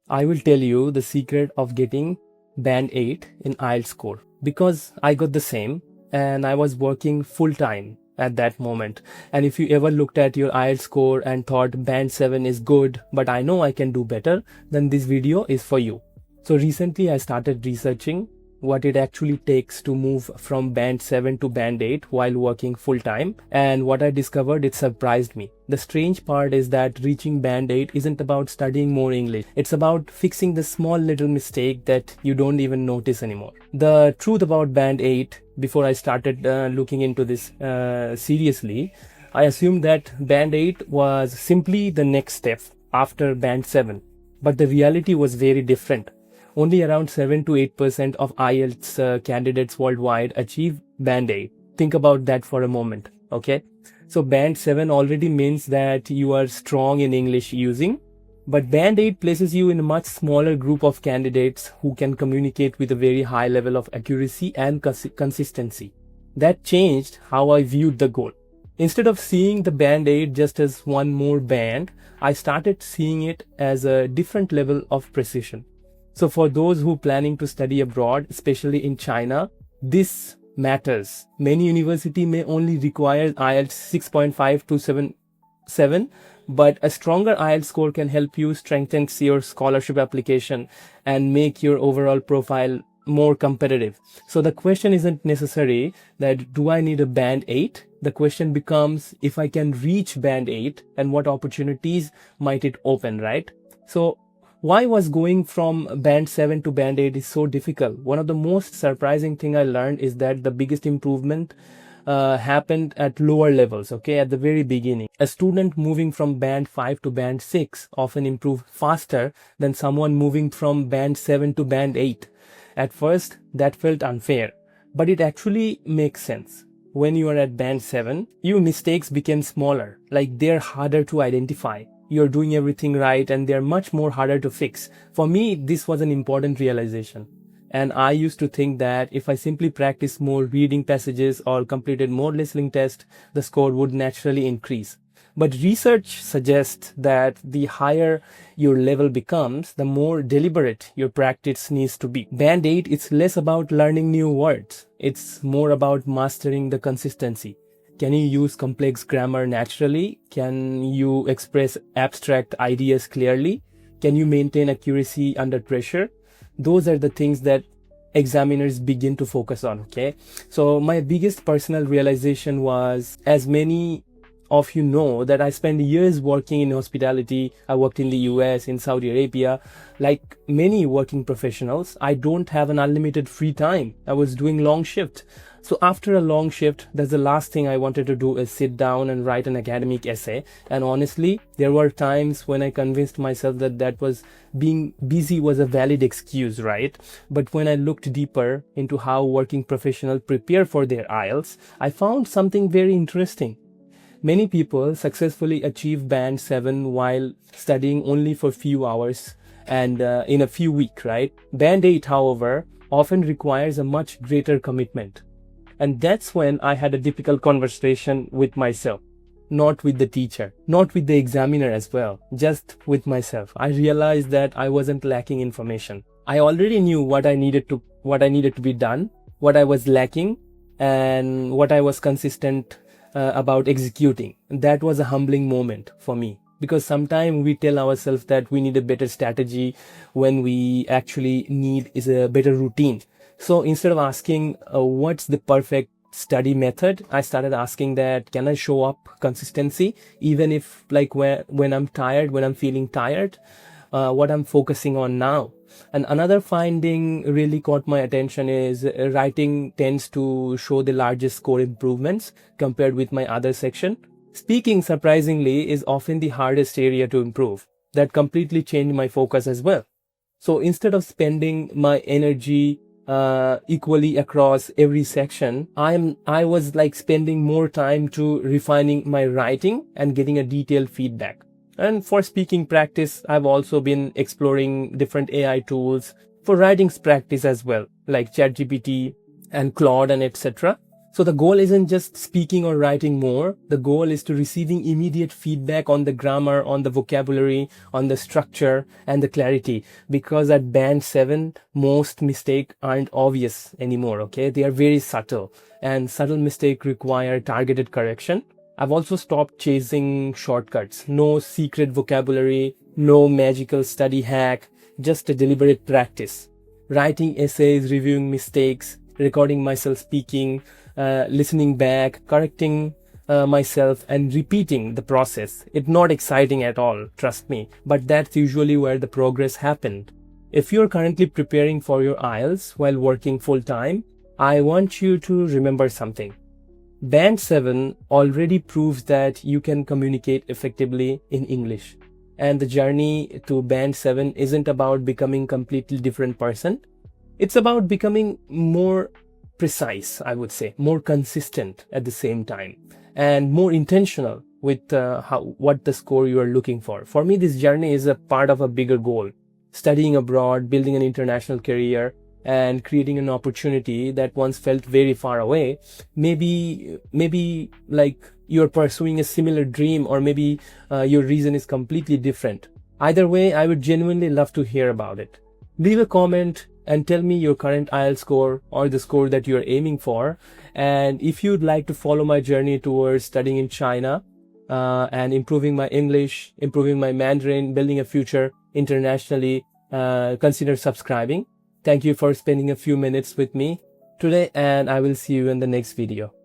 I will tell you the secret of getting band 8 in IELTS score, because I got the same and I was working full time at that moment. And if you ever looked at your IELTS score and thought band 7 is good, but I know I can do better, then this video is for you. So recently I started researching what it actually takes to move from band 7 to band 8 while working full time, and what I discovered, it surprised me. The strange part is that reaching band 8 isn't about studying more English. It's about fixing the small little mistake that you don't even notice anymore. The truth about band 8, before I started looking into this seriously, I assumed that band 8 was simply the next step after band 7, but the reality was very different. Only around 7 to 8% of IELTS candidates worldwide achieve band 8. Think about that for a moment, okay? So band 7 already means that you are strong in English using, but band 8 places you in a much smaller group of candidates who can communicate with a very high level of accuracy and consistency. That changed how I viewed the goal. Instead of seeing the band 8 just as one more band, I started seeing it as a different level of precision. So for those who are planning to study abroad, especially in China, this matters. Many universities may only require IELTS 6.5 to 7, but a stronger IELTS score can help you strengthen your scholarship application and make your overall profile more competitive. So the question isn't necessary that do I need a band 8? The question becomes if I can reach band 8 and what opportunities might it open, right? So why was going from band 7 to band 8 is so difficult? One of the most surprising thing I learned is that the biggest improvement happened at lower levels, okay, at the very beginning. A student moving from band 5 to band 6 often improved faster than someone moving from band 7 to band 8. At first, that felt unfair, but it actually makes sense. When you are at band 7, your mistakes became smaller, like they're harder to identify. You're doing everything right and they're much more harder to fix. For me, this was an important realization. And I used to think that if I simply practiced more reading passages or completed more listening tests, the score would naturally increase. But research suggests that the higher your level becomes, the more deliberate your practice needs to be. Band 8 is less about learning new words. It's more about mastering the consistency. Can you use complex grammar naturally? Can you express abstract ideas clearly? Can you maintain accuracy under pressure? Those are the things that examiners begin to focus on, okay? So my biggest personal realization was, as many of you know, that I spent years working in hospitality. I worked in the US, in Saudi Arabia. Like many working professionals, I don't have an unlimited free time. I was doing long shift. So after a long shift, that's the last thing I wanted to do is sit down and write an academic essay. And honestly, there were times when I convinced myself that was being busy was a valid excuse, right? But when I looked deeper into how working professionals prepare for their IELTS, I found something very interesting. Many people successfully achieve band 7 while studying only for few hours and in a few weeks, right? Band 8, however, often requires a much greater commitment. And that's when I had a difficult conversation with myself, not with the teacher, not with the examiner as well, just with myself. I realized that I wasn't lacking information. I already knew what I needed to be done, what I was lacking, and what I was consistent about executing. That was a humbling moment for me, because sometimes we tell ourselves that we need a better strategy when we actually need is a better routine. So instead of asking what's the perfect study method, I started asking that can I show up consistency even if like when I'm tired, when I'm feeling tired, what I'm focusing on now. And another finding really caught my attention is writing tends to show the largest score improvements compared with my other section. Speaking, surprisingly, is often the hardest area to improve. That completely changed my focus as well. So instead of spending my energy equally across every section, I was like spending more time to refining my writing and getting a detailed feedback. And for speaking practice, I've also been exploring different AI tools for writing practice as well, like ChatGPT and Claude and etc. So the goal isn't just speaking or writing more. The goal is to receiving immediate feedback on the grammar, on the vocabulary, on the structure and the clarity. Because at band 7, most mistakes aren't obvious anymore, okay? They are very subtle, and subtle mistakes require targeted correction. I've also stopped chasing shortcuts. No secret vocabulary, no magical study hack, just a deliberate practice. Writing essays, reviewing mistakes, recording myself speaking, listening back, correcting myself and repeating the process. It's not exciting at all, trust me, but that's usually where the progress happened. If you're currently preparing for your IELTS while working full-time, I want you to remember something. Band 7 already proves that you can communicate effectively in English. And the journey to Band 7 isn't about becoming a completely different person. It's about becoming more precise, I would say, more consistent at the same time, and more intentional with what the score you are looking for. For me, this journey is a part of a bigger goal: studying abroad, building an international career, and creating an opportunity that once felt very far away. Maybe like you're pursuing a similar dream, or maybe your reason is completely different. Either way, I would genuinely love to hear about it. Leave a comment and tell me your current IELTS score or the score that you're aiming for. And if you'd like to follow my journey towards studying in China and improving my English, improving my Mandarin, building a future internationally, consider subscribing. Thank you for spending a few minutes with me today, and I will see you in the next video.